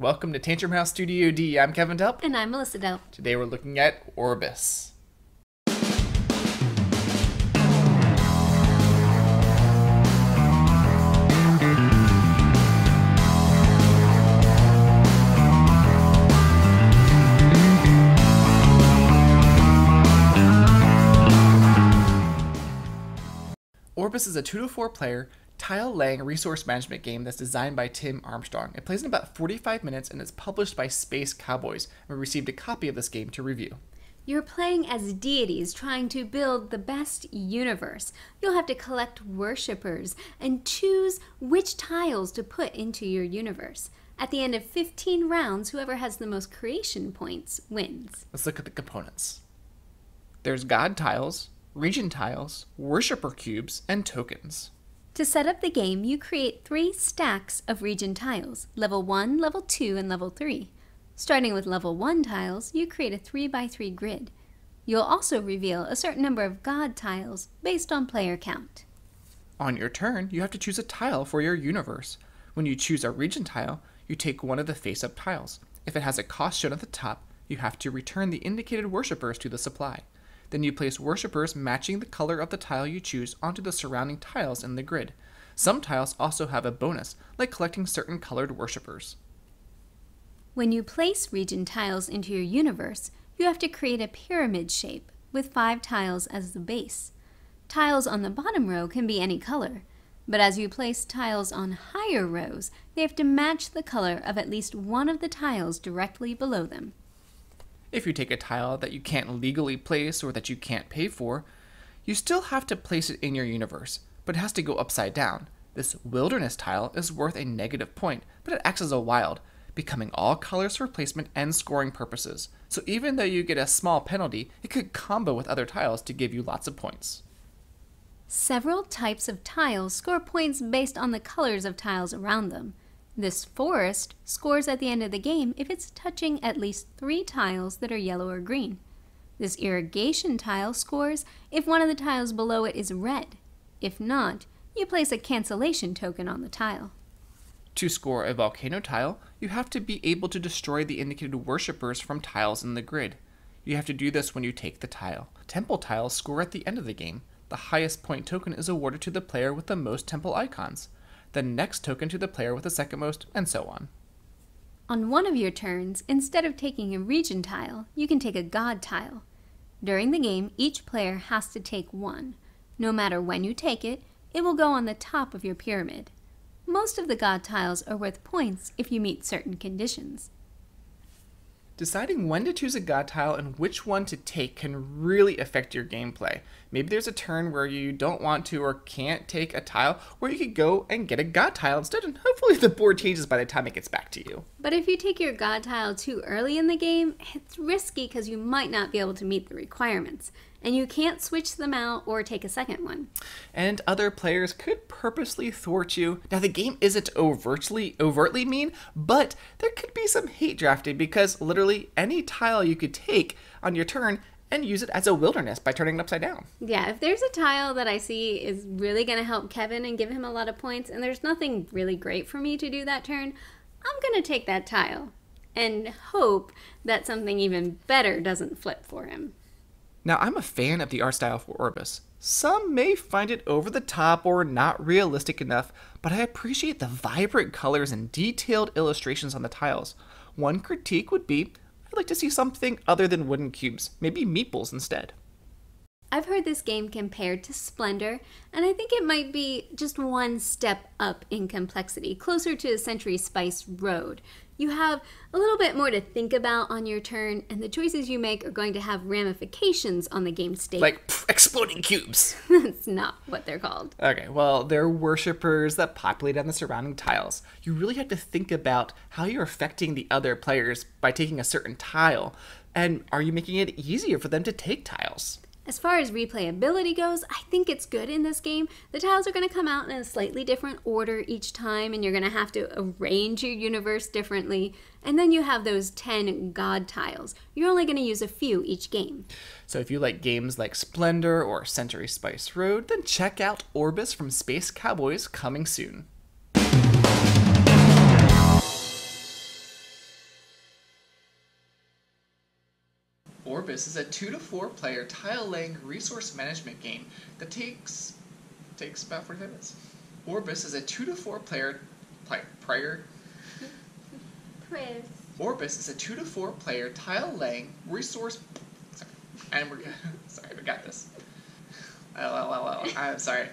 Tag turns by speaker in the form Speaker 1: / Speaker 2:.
Speaker 1: Welcome to Tantrum House Studio D. I'm Kevin Delp.
Speaker 2: And I'm Melissa Delp.
Speaker 1: Today we're looking at Orbis. Orbis is a 2-to-4 player, tile-laying resource management game that's designed by Tim Armstrong. It plays in about 45 minutes and is published by Space Cowboys. We received a copy of this game to review.
Speaker 2: You're playing as deities trying to build the best universe. You'll have to collect worshippers and choose which tiles to put into your universe. At the end of 15 rounds, whoever has the most creation points wins.
Speaker 1: Let's look at the components. There's god tiles, region tiles, worshipper cubes, and tokens.
Speaker 2: To set up the game, you create 3 stacks of region tiles, level 1, level 2, and level 3. Starting with level 1 tiles, you create a 3x3 grid. You'll also reveal a certain number of god tiles based on player count.
Speaker 1: On your turn, you have to choose a tile for your universe. When you choose a region tile, you take one of the face-up tiles. If it has a cost shown at the top, you have to return the indicated worshippers to the supply. Then you place worshippers matching the color of the tile you choose onto the surrounding tiles in the grid. Some tiles also have a bonus, like collecting certain colored worshippers.
Speaker 2: When you place region tiles into your universe, you have to create a pyramid shape with 5 tiles as the base. Tiles on the bottom row can be any color, but as you place tiles on higher rows, they have to match the color of at least one of the tiles directly below them.
Speaker 1: If you take a tile that you can't legally place or that you can't pay for, you still have to place it in your universe, but it has to go upside down. This wilderness tile is worth a negative point, but it acts as a wild, becoming all colors for placement and scoring purposes. So even though you get a small penalty, it could combo with other tiles to give you lots of points.
Speaker 2: Several types of tiles score points based on the colors of tiles around them. This forest scores at the end of the game if it's touching at least 3 tiles that are yellow or green. This irrigation tile scores if one of the tiles below it is red. If not, you place a cancellation token on the tile.
Speaker 1: To score a volcano tile, you have to be able to destroy the indicated worshippers from tiles in the grid. You have to do this when you take the tile. Temple tiles score at the end of the game. The highest point token is awarded to the player with the most temple icons. The next token to the player with the second most, and so on.
Speaker 2: On one of your turns, instead of taking a region tile, you can take a god tile. During the game, each player has to take one. No matter when you take it, it will go on the top of your pyramid. Most of the god tiles are worth points if you meet certain conditions.
Speaker 1: Deciding when to choose a god tile and which one to take can really affect your gameplay. Maybe there's a turn where you don't want to or can't take a tile, or you could go and get a god tile instead, and hopefully the board changes by the time it gets back to you.
Speaker 2: But if you take your god tile too early in the game, it's risky because you might not be able to meet the requirements, and you can't switch them out or take a second one.
Speaker 1: And other players could purposely thwart you. Now, the game isn't overtly mean, but there could be some hate drafting because literally any tile you could take on your turn and use it as a wilderness by turning it upside down.
Speaker 2: Yeah, if there's a tile that I see is really going to help Kevin and give him a lot of points, and there's nothing really great for me to do that turn, I'm going to take that tile and hope that something even better doesn't flip for him.
Speaker 1: Now, I'm a fan of the art style for Orbis. Some may find it over the top or not realistic enough, but I appreciate the vibrant colors and detailed illustrations on the tiles. One critique would be, I'd like to see something other than wooden cubes, maybe meeples instead.
Speaker 2: I've heard this game compared to Splendor, and I think it might be just one step up in complexity, closer to Century Spice Road. You have a little bit more to think about on your turn, and the choices you make are going to have ramifications on the game state.
Speaker 1: Like exploding cubes.
Speaker 2: That's not what they're called.
Speaker 1: Okay, well, they're worshippers that populate on the surrounding tiles. You really have to think about how you're affecting the other players by taking a certain tile, and are you making it easier for them to take tiles?
Speaker 2: As far as replayability goes, I think it's good in this game. The tiles are going to come out in a slightly different order each time, and you're going to have to arrange your universe differently. And then you have those 10 god tiles. You're only going to use a few each game.
Speaker 1: So if you like games like Splendor or Century Spice Road, then check out Orbis from Space Cowboys, coming soon. Orbis is a 2 to 4 player tile laying resource management game that takes about 45 minutes. Orbis is a 2 to 4 player Orbis is a 2 to 4 player tile laying resource. Sorry, and we're sorry, we got this. I'm sorry.